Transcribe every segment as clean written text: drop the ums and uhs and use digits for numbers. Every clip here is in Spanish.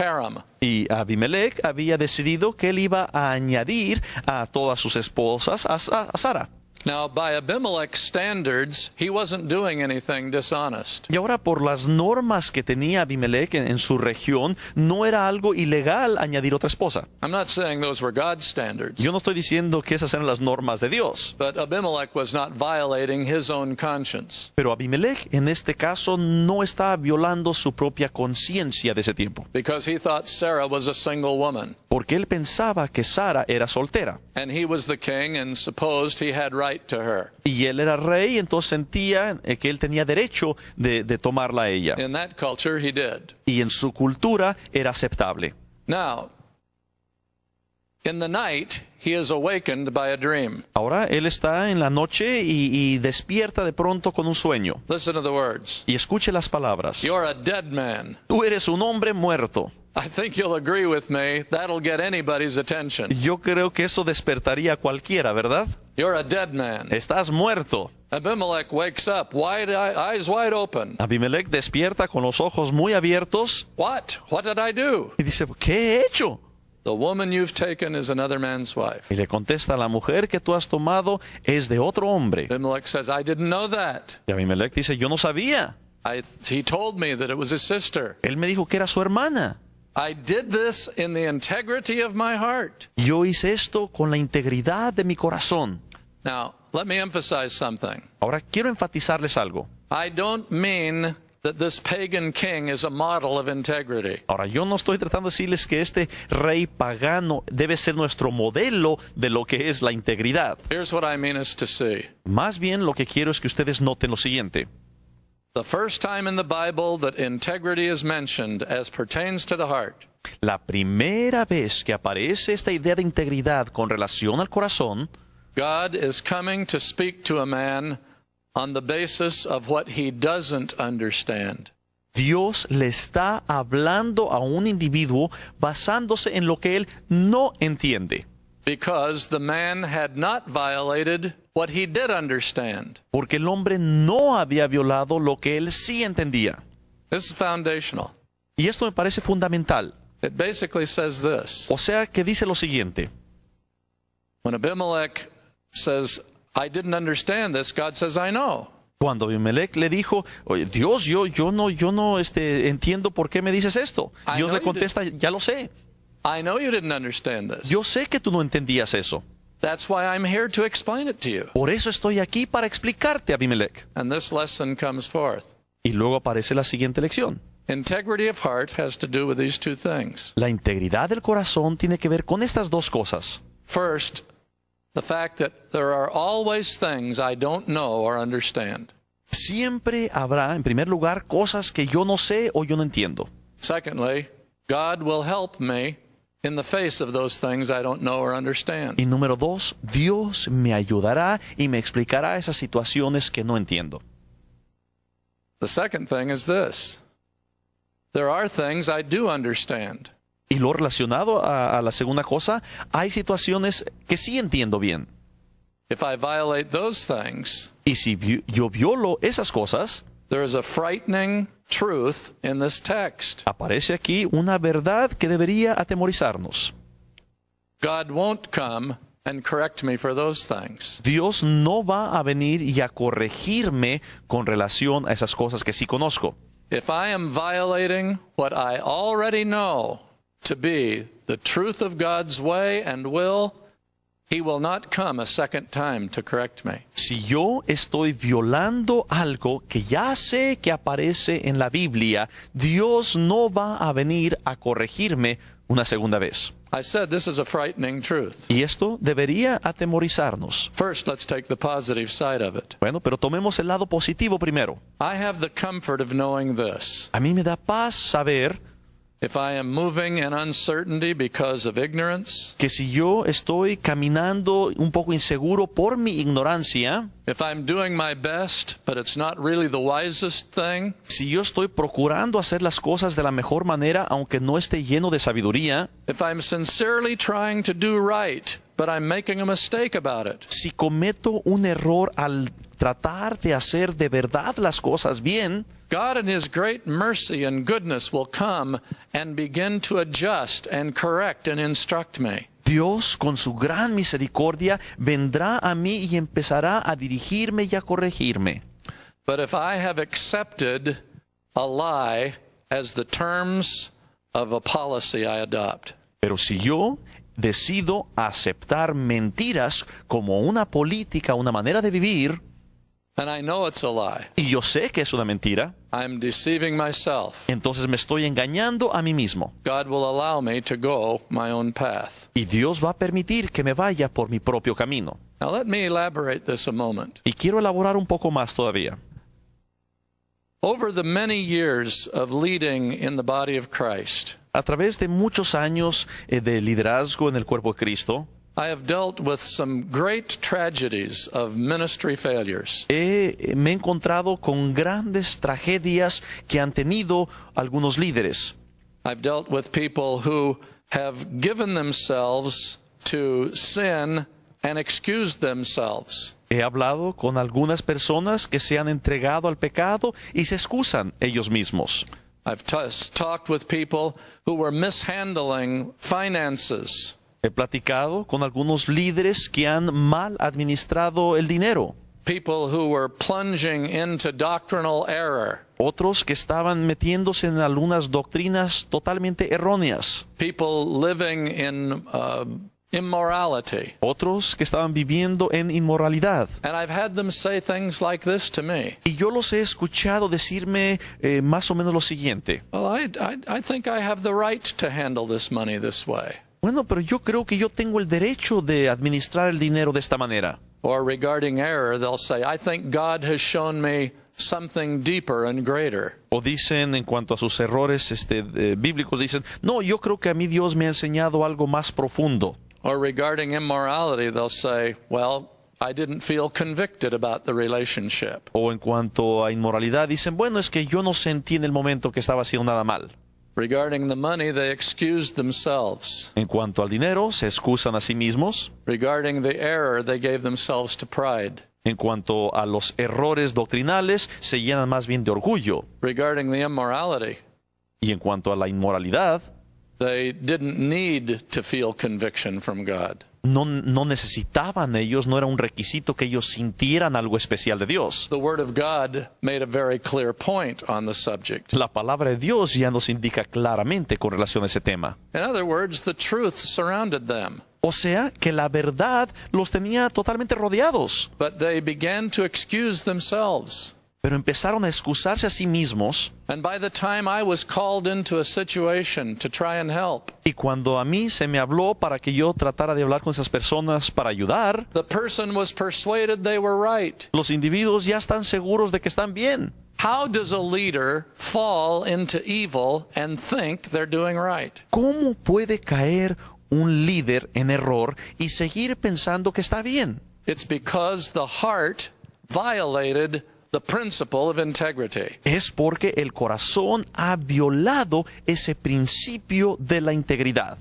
harem. Y Abimelech había decidido que él iba a añadir a todas sus esposas a Sara. Now, by Abimelech's standards, he wasn't doing anything dishonest. Y ahora, por las normas que tenía Abimelech en su región, no era algo ilegal añadir otra esposa. I'm not saying those were God's standards. Yo no estoy diciendo que esas eran las normas de Dios. But Abimelech was not violating his own conscience. Pero Abimelech, en este caso, no estaba violando su propia conciencia de ese tiempo. Because he thought Sarah was a single woman. Porque él pensaba que Sara era soltera. And he was the king and supposed he had right to her. Y él era rey, entonces sentía que él tenía derecho de tomarla a ella. In that culture, he did. Y en su cultura era aceptable. Now, in the night, he is awakened by a dream. Ahora él está en la noche y despierta de pronto con un sueño. Listen to the words. Y escuche las palabras. You're a dead man. Tú eres un hombre muerto. I think you'll agree with me, that'll get anybody's attention. Yo creo que eso despertaría a cualquiera, ¿verdad? You're a dead man. Estás muerto. Abimelech wakes up, eyes wide open. Abimelech despierta con los ojos muy abiertos. What? What did I do? Y dice, ¿qué he hecho? The woman you've taken is another man's wife. Y le contesta, la mujer que tú has tomado es de otro hombre. Abimelech says, I didn't know that. Y Abimelech dice, yo no sabía. He told me that it was his sister. Él me dijo que era su hermana. I did this in the integrity of my heart. Yo hice esto con la integridad de mi corazón. Now, let me emphasize something. Ahora quiero enfatizarles algo. I don't mean that this pagan king is a model of integrity. Ahora, yo no estoy tratando de decirles que este rey pagano debe ser nuestro modelo de lo que es la integridad. Here's what I mean us to see. Más bien lo que quiero es que ustedes noten lo siguiente. The first time in the Bible that integrity is mentioned as pertains to the heart, La primera vez que aparece esta idea de integridad con relación al corazón, God is coming to speak to a man on the basis of what he doesn't understand. Dios le está hablando a un individuo basándose en lo que él no entiende. Because the man had not violated what he did understand. Porque el hombre no había violado lo que él sí entendía. This is foundational. Y esto me parece fundamental. It basically says this. O sea, que dice lo siguiente. When Abimelech says, I didn't understand this, God says, I know. Cuando Abimelech le dijo, oye, Dios, yo no entiendo por qué me dices esto. Dios le contesta, ya lo sé. I know you didn't understand this. Yo sé que tú no entendías eso. That's why I'm here to explain it to you. Por eso estoy aquí para explicarte, Abimelech. And this lesson comes forth. Y luego aparece la siguiente lección. Integrity of heart has to do with these two things. La integridad del corazón tiene que ver con estas dos cosas. First, the fact that there are always things I don't know or understand. Siempre habrá, en primer lugar, cosas que yo no sé o yo no entiendo. Secondly, God will help me in the face of those things I don't know or understand. Y número dos, Dios me ayudará y me explicará esas situaciones que no entiendo. The second thing is this. There are things I do understand. Y lo relacionado a la segunda cosa, hay situaciones que sí entiendo bien. If I violate those things, Y si yo violo esas cosas, there is a frightening truth in this text. aparece aquí una verdad que debería atemorizarnos. God won't come and correct me for those things. Dios no va a venir y a corregirme con relación a esas cosas que sí conozco. If I am violating what I already know to be the truth of God's way and will, He will not come a second time to correct me. Si yo estoy violando algo que ya sé que aparece en la Biblia, Dios no va a venir a corregirme una segunda vez. I said this is a frightening truth. Y esto debería atemorizarnos. First, let's take the positive side of it. Bueno, pero tomemos el lado positivo primero. I have the comfort of knowing this. A mí me da paz saber If I am moving in uncertainty because of ignorance, que si yo estoy caminando un poco inseguro por mi ignorancia, if I'm doing my best, but it's not really the wisest thing, si yo estoy procurando hacer las cosas de la mejor manera, aunque no esté lleno de sabiduría, if I'm sincerely trying to do right, but I'm making a mistake about it. Si cometo un error al tratar de hacer de verdad las cosas bien, God in His great mercy and goodness will come and begin to adjust and correct and instruct me. Dios, con su gran misericordia, vendrá a mí y empezará a dirigirme y a corregirme. But if I have accepted a lie as the terms of a policy I adopt, Pero si yo decido aceptar mentiras como una política, una manera de vivir, and I know it's a lie, y yo sé que es una mentira, I'm deceiving myself. entonces me estoy engañando a mí mismo. God will allow me to go my own path. Y Dios va a permitir que me vaya por mi propio camino. Now let me elaborate this a moment. Y quiero elaborar un poco más todavía. Over the many years of leading in the body of Christ, A través de muchos años de liderazgo en el cuerpo de Cristo, I have dealt with some great tragedies of ministry failures. me he encontrado con grandes tragedias que han tenido algunos líderes. I've dealt with people who have given themselves to sin and excused themselves. He hablado con algunas personas que se han entregado al pecado y se excusan ellos mismos. I've talked with people who were mishandling finances. He platicado con algunos líderes que han mal administrado el dinero. People who were plunging into doctrinal error. Otros que estaban metiéndose en algunas doctrinas totalmente erróneas. People living in immorality. Otros que estaban viviendo en inmoralidad. And I've had them say things like this to me. Y yo los he escuchado decirme más o menos lo siguiente. Well, I think I have the right to handle this money this way. Bueno, pero yo creo que yo tengo el derecho de administrar el dinero de esta manera. Or regarding error, they'll say, I think God has shown me something deeper and greater. O dicen en cuanto a sus errores bíblicos, dicen, no, yo creo que a mí Dios me ha enseñado algo más profundo. Or regarding immorality, they'll say, well, I didn't feel convicted about the relationship. O en cuanto a inmoralidad, dicen, bueno, es que yo no sentí en el momento que estaba haciendo nada mal. Regarding the money, they excused themselves. En cuanto al dinero, se excusan a sí mismos. Regarding the error, they gave themselves to pride. En cuanto a los errores doctrinales, se llenan más bien de orgullo. Regarding the immorality, Y en cuanto a la inmoralidad, they didn't need to feel conviction from God. no necesitaban ellos, no era un requisito que ellos sintieran algo especial de Dios. The Word of God made a very clear point on the subject. La palabra de Dios ya nos indica claramente con relación a ese tema. In other words, the truth surrounded them, O sea, que la verdad los tenía totalmente rodeados. but they began to excuse themselves. Pero empezaron a excusarse a sí mismos. And by the time I was called into a situation to try and help, Y cuando a mí se me habló para que yo tratara de hablar con esas personas para ayudar, the person was persuaded they were right. los individuos ya están seguros de que están bien. How does a leader fall into evil and think they're doing right? ¿Cómo puede caer un líder en error y seguir pensando que está bien? It's because the heart violated the principle of integrity. Es porque el corazón ha violado ese principio de la integridad.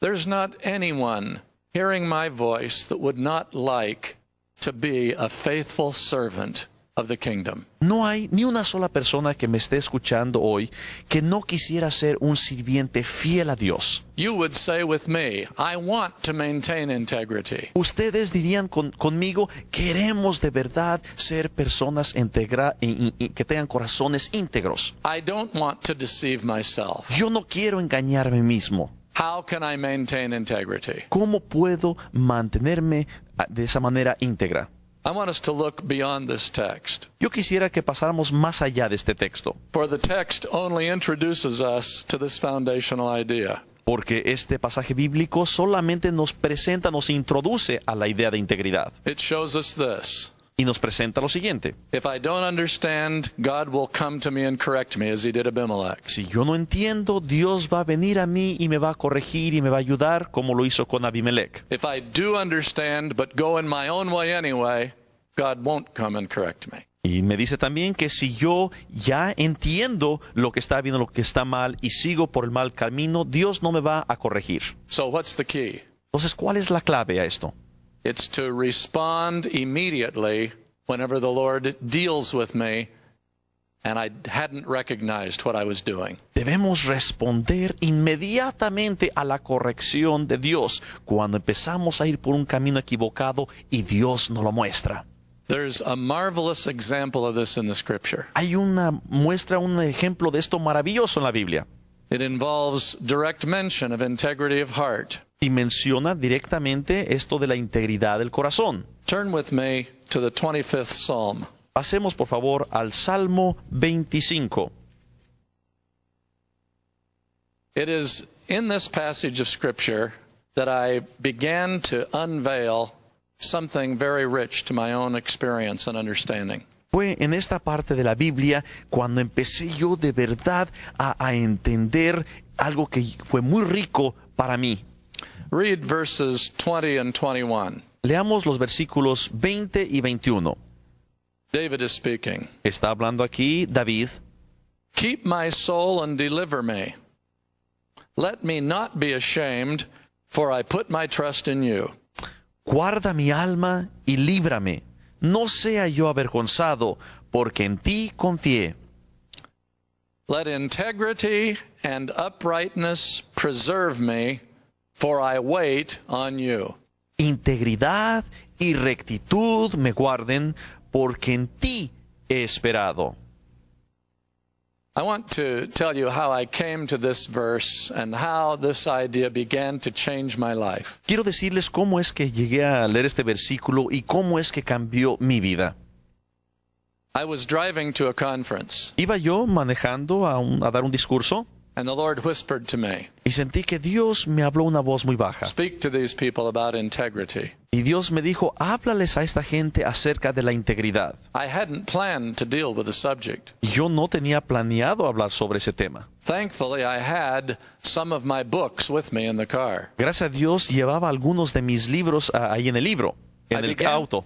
There's not anyone hearing my voice that would not like to be a faithful servant of the kingdom. No hay ni una sola persona que me esté escuchando hoy que no quisiera ser un sirviente fiel a Dios. You would say with me, I want to maintain integrity. Ustedes dirían conmigo, queremos de verdad ser personas que tengan corazones íntegros. I don't want to deceive myself. Yo no quiero engañarme mismo. How can I maintain integrity? ¿Cómo puedo mantenerme de esa manera íntegra? I want us to look beyond this text. Yo quisiera que pasáramos más allá de este texto, For the text only introduces us to this foundational idea. porque este pasaje bíblico solamente nos presenta, nos introduce a la idea de integridad It shows us this. y nos presenta lo siguiente. If I don't understand, God will come to me and correct me as he did Abimelech. Si yo no entiendo, Dios va a venir a mí y me va a corregir y me va a ayudar como lo hizo con Abimelech. If I do understand but go in my own way anyway, God won't come and correct me. Y me dice también que si yo ya entiendo lo que está bien, lo que está mal y sigo por el mal camino, Dios no me va a corregir. So what's the key? Entonces, ¿cuál es la clave a esto? It's to respond immediately whenever the Lord deals with me and I hadn't recognized what I was doing. Debemos responder inmediatamente a la corrección de Dios cuando empezamos a ir por un camino equivocado y Dios nos lo muestra. There's a marvelous example of this in the scripture. Hay una muestra, un ejemplo de esto maravilloso en la Biblia. It involves direct mention of integrity of heart. Y menciona directamente esto de la integridad del corazón. Turn with me to the 25th Psalm. Pasemos por favor al Salmo 25. It is in this passage of scripture that I began to unveil something very rich to my own experience and understanding. Fue en esta parte de la Biblia cuando empecé yo de verdad a entender algo que fue muy rico para mí. Read verses 20 and 21. Leamos los versículos 20 y 21. David is speaking. Está hablando aquí David. Keep my soul and deliver me. Let me not be ashamed, for I put my trust in you. Guarda mi alma y líbrame. No sea yo avergonzado, porque en ti confié. Let integrity and uprightness preserve me, for I wait on you. Integridad y rectitud me guarden, porque en ti he esperado. I want to tell you how I came to this verse and how this idea began to change my life. Quiero decirles cómo es que llegué a leer este versículo y cómo es que cambió mi vida. I was driving to a conference, Iba yo manejando a dar un discurso and the Lord whispered to me, y sentí que Dios me habló una voz muy baja. "Speak to these people about integrity." Y Dios me dijo, háblales a esta gente acerca de la integridad. I hadn't planned to deal with the subject. Y yo no tenía planeado hablar sobre ese tema. Thankfully, I had some of my books with me in the car. Gracias a Dios llevaba algunos de mis libros ahí en el libro, en el auto.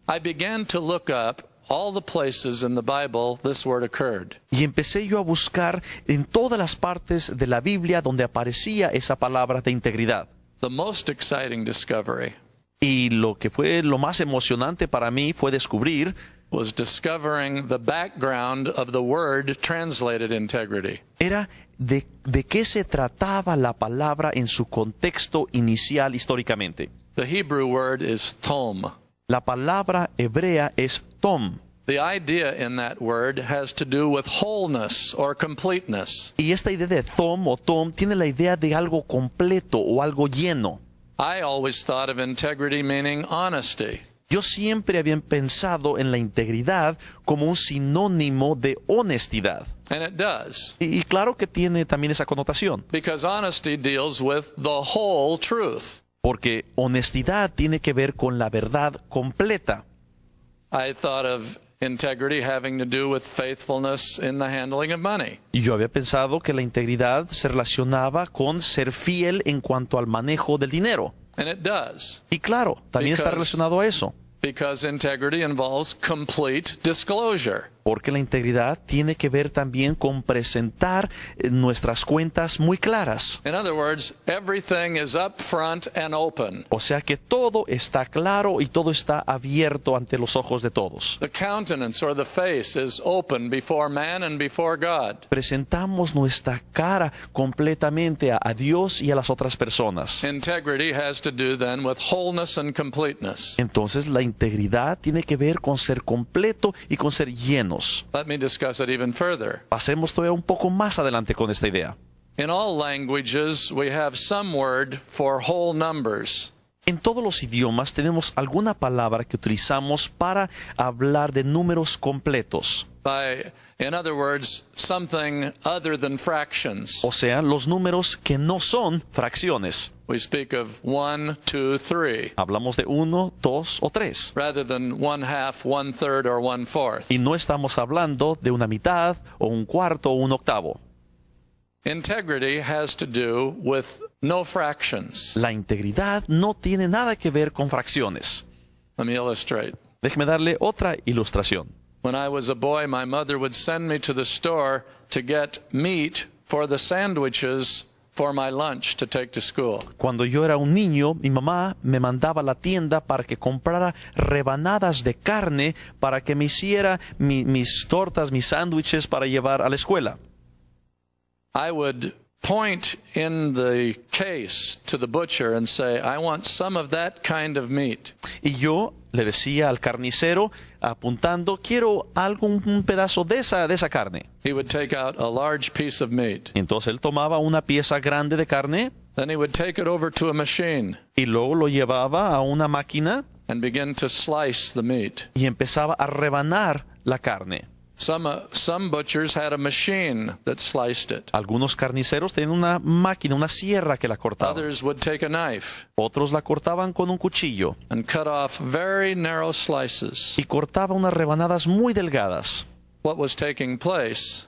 I began to look up all the places in the Bible this word occurred. Y empecé yo a buscar en todas las partes de la Biblia donde aparecía esa palabra de integridad. The most exciting discovery Y lo que fue lo más emocionante para mí fue descubrir was discovering the background of the word translated integrity. era de qué se trataba la palabra en su contexto inicial históricamente. The Hebrew word is tom. La palabra hebrea es tom. The idea in that word has to do with wholeness or completeness. Y esta idea de tom tiene la idea de algo completo o algo lleno. I always thought of integrity meaning honesty. Yo siempre había pensado en la integridad como un sinónimo de honestidad. And it does, Y claro que tiene también esa connotación, because honesty deals with the whole truth. porque honestidad tiene que ver con la verdad completa. I thought of integrity having to do with faithfulness in the handling of money. Y yo había pensado que la integridad se relacionaba con ser fiel en cuanto al manejo del dinero. And it does, Y claro, también está Because- relacionado a eso, because integrity involves complete disclosure. porque la integridad tiene que ver también con presentar nuestras cuentas muy claras. In other words, everything is up front and open. O sea que todo está claro y todo está abierto ante los ojos de todos. The countenance or the face is open before man and before God. Presentamos nuestra cara completamente a Dios y a las otras personas. Integrity has to do then with wholeness and completeness. Entonces la integridad tiene que ver con ser completo y con ser llenos. Let me discuss it even further. Pasemos todavía un poco más adelante con esta idea. In all languages, we have some word for whole numbers. En todos los idiomas tenemos alguna palabra que utilizamos para hablar de números completos. In other words, something other than fractions. O sea, los números que no son fracciones. We speak of 1, 2, 3, Hablamos de 1, 2 o 3. rather than 1/2, 1/3, or 1/4. Y no estamos hablando de una mitad o un cuarto o un octavo. Integrity has to do with no fractions. La integridad no tiene nada que ver con fracciones. Let me illustrate. Déjeme darle otra ilustración. When I was a boy, my mother would send me to the store to get meat for the sandwiches for my lunch to take to school. Cuando yo era un niño, mi mamá me mandaba a la tienda para que comprara rebanadas de carne para que me hiciera mis tortas, mis sándwiches para llevar a la escuela. I would point in the case to the butcher and say, I want some of that kind of meat. Y yo le decía al carnicero, apuntando, quiero un pedazo de esa carne. He would take out a large piece of meat. Entonces él tomaba una pieza grande de carne Then he would take it over to a machine y luego lo llevaba a una máquina and begin to slice the meat. y empezaba a rebanar la carne. Some butchers had a machine that sliced it. Algunos carniceros tenían una máquina, una sierra que la cortaba. Others would take a knife Otros la cortaban con un cuchillo and cut off very narrow slices. y cortaba unas rebanadas muy delgadas. What was taking place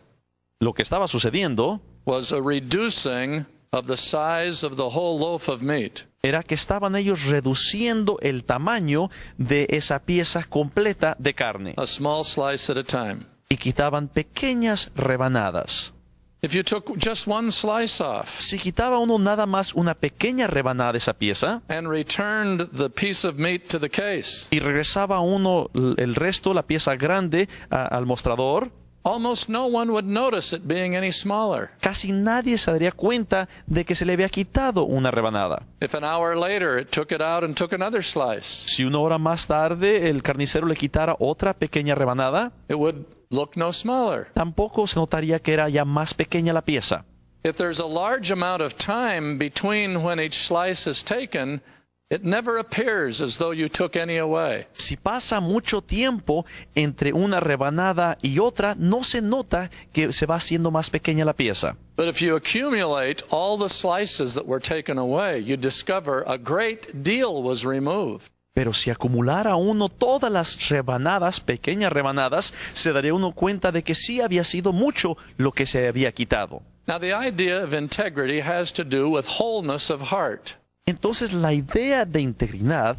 Lo que estaba sucediendo was a reducing of the size of the whole loaf of meat. era que estaban ellos reduciendo el tamaño de esa pieza completa de carne A small slice at a time. y quitaban pequeñas rebanadas. If you took just one slice off Si quitaba uno nada más una pequeña rebanada de esa pieza and returned the piece of meat to the case, y regresaba uno el resto, la pieza grande, al mostrador, almost no one would notice it being any smaller. casi nadie se daría cuenta de que se le había quitado una rebanada. If an hour later it took it out and took another slice, Si una hora más tarde el carnicero le quitara otra pequeña rebanada, it would look no smaller. tampoco se notaría que era ya más pequeña la pieza. If there's a large amount of time between when each slice is taken, it never appears as though you took any away. Si pasa mucho tiempo entre una rebanada y otra, no se nota que se va haciendo más pequeña la pieza. But if you accumulate all the slices that were taken away, you discover a great deal was removed. Pero si acumulara uno todas las rebanadas, pequeñas rebanadas, se daría uno cuenta de que sí había sido mucho lo que se había quitado. Now, the idea of integrity has to do with wholeness of heart. Entonces la idea de integridad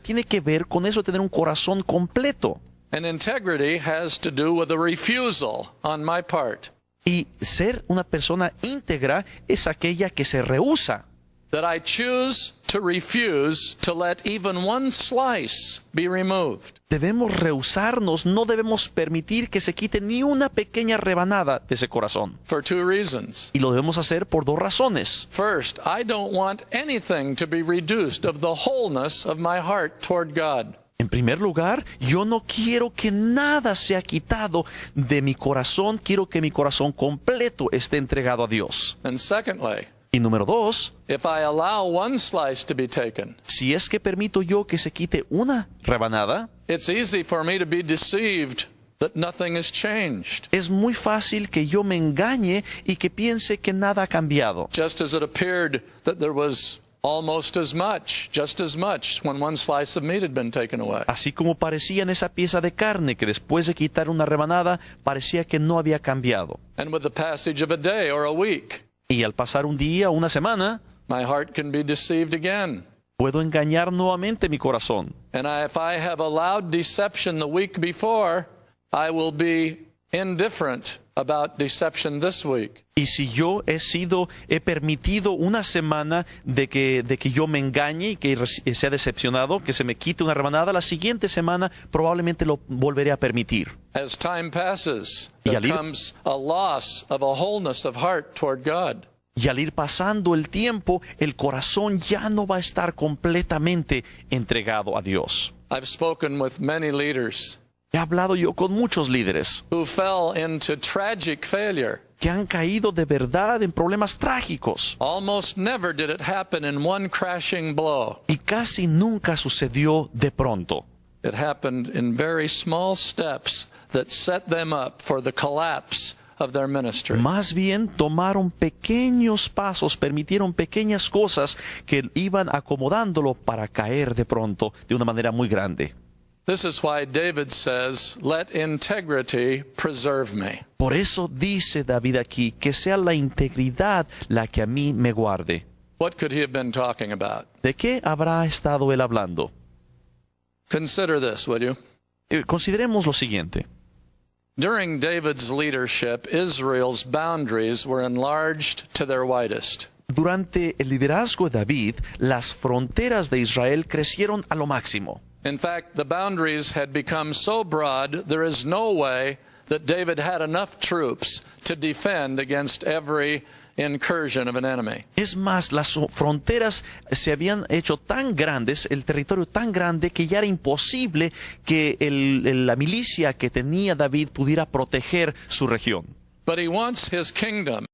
tiene que ver con eso, tener un corazón completo. And integrity has to do with a refusal on my part. Y ser una persona íntegra es aquella que se rehúsa. That I choose to refuse to let even one slice be removed. Debemos rehusarnos, no debemos permitir que se quite ni una pequeña rebanada de ese corazón. For two reasons. Y lo debemos hacer por dos razones. First, I don't want anything to be reduced of the wholeness of my heart toward God. En primer lugar, yo no quiero que nada sea quitado de mi corazón, quiero que mi corazón completo esté entregado a Dios. And secondly, Y número dos, if I allow one slice to be taken, si es que permito yo que se quite una rebanada, it's easy for me to be deceived that nothing has changed. es muy fácil que yo me engañe y que piense que nada ha cambiado. Just as it appeared that there was almost as much, just as much, when one slice of meat had been taken away. Así como parecía en esa pieza de carne que después de quitar una rebanada parecía que no había cambiado. And with the passage of a day or a week, Y al pasar un día o una semana, my heart can be deceived again. puedo engañar nuevamente mi corazón. And if I have allowed deception the week before, I will be indifferent about deception this week. Y si yo he permitido una semana de que yo me engañe y que sea decepcionado, que se me quite una rebanada, la siguiente semana probablemente lo volveré a permitir. As time passes, Y there al ir- comes a loss of a wholeness of heart toward God. Y al ir pasando el tiempo, el corazón ya no va a estar completamente entregado a Dios. I've spoken with many leaders He hablado yo con muchos líderes who fell into tragic failure. que han caído de verdad en problemas trágicos Almost never did it happen in one crashing blow. y casi nunca sucedió de pronto. It happened in very small steps that set them up for the collapse of their ministry. Más bien tomaron pequeños pasos, permitieron pequeñas cosas que iban acomodándolo para caer de pronto de una manera muy grande. This is why David says, "Let integrity preserve me." Por eso dice David aquí, que sea la integridad la que a mí me guarde. What could he have been talking about? ¿De qué habrá estado él hablando? Consider this, will you? Consideremos lo siguiente. During David's leadership, Israel's boundaries were enlarged to their widest. durante el liderazgo de David, las fronteras de Israel crecieron a lo máximo. In fact, the boundaries had become so broad, there is no way that David had enough troops to defend against every incursion of an enemy. Es más, las fronteras se habían hecho tan grandes, el territorio tan grande, que ya era imposible que la milicia que tenía David pudiera proteger su región. But he wants his kingdom